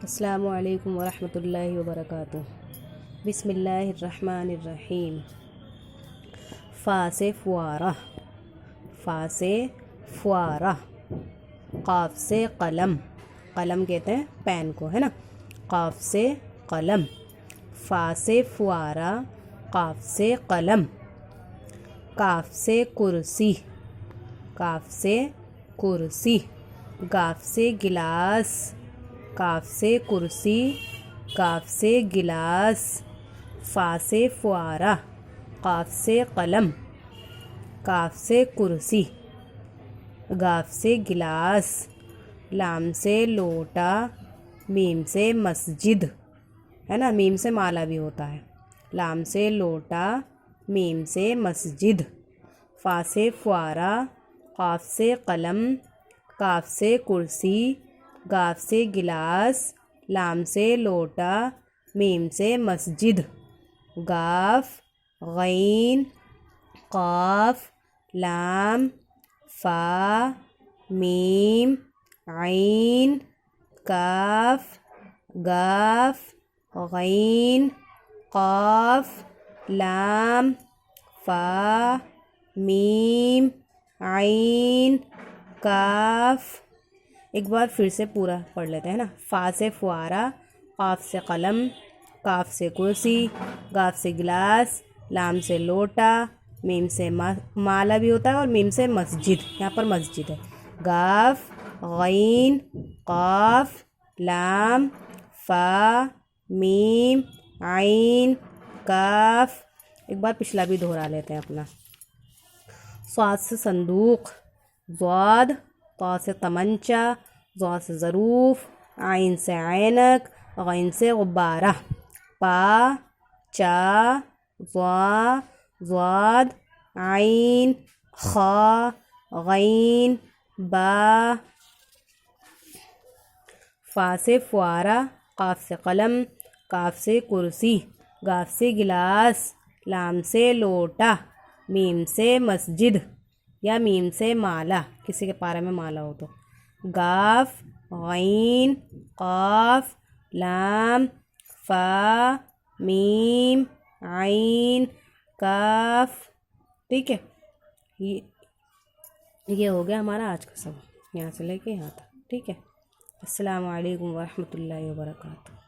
السلام علیکم ورحمۃ اللہ وبرکاتہ۔ بسم اللہ الرحمن الرحیم۔ فا سے فوارہ، فا سے فوارہ۔ قاف سے قلم، قلم کہتے ہیں پین کو، ہے نا، قاف سے قلم۔ فا سے فوارہ، قاف سے قلم۔ کاف سے کرسی، کاف سے کرسی۔ گاف سے گلاس، کاف سے کرسی، کاف سے گلاس۔ فا سے فوارہ، قاف سے قلم، کاف سے کرسی، گاف سے گلاس۔ لام سے لوٹا، میم سے مسجد، ہے نا، میم سے مالا بھی ہوتا ہے۔ لام سے لوٹا، میم سے مسجد۔ فا سے فوارہ، قاف سے قلم، کاف سے کرسی، گاف سے گلاس۔ لام سے لوٹا، میم سے مسجد۔ گاف، غین، قاف، لام، فا، میم، عین، کاف، گاف، غین، قاف، لام، فا، میم، عین، کاف۔ ایک بار پھر سے پورا پڑھ لیتے ہیں نا۔ فا سے فوارہ، قاف سے قلم، کاف سے کرسی، گاف سے گلاس، لام سے لوٹا، میم سے مالا بھی ہوتا ہے اور میم سے مسجد، یہاں پر مسجد ہے۔ گاف، غین، قاف، لام، فا، میم، عین، کاف۔ ایک بار پچھلا بھی دہرا لیتے ہیں اپنا۔ صاد سے صندوق، ضاد، طا سے تمنچہ، ظا سے ظروف، عین سے عینک، غین سے غبارہ۔ پا، چا، ضا، ضاد، عین، خا، غین، با۔ فا سے فوارہ، قاف سے قلم، کاف سے کرسی، گاف سے گلاس، لام سے لوٹا، میم سے مسجد یا میم سے مالا، کسی کے پارے میں مالا ہو تو۔ گاف، غین، قاف، لام، فا، میم، عین، کاف۔ ٹھیک ہے، یہ ہو گیا ہمارا آج کا سبق، یہاں سے لے کے یہاں تک۔ ٹھیک ہے، السلام علیکم ورحمۃ اللہ وبرکاتہ۔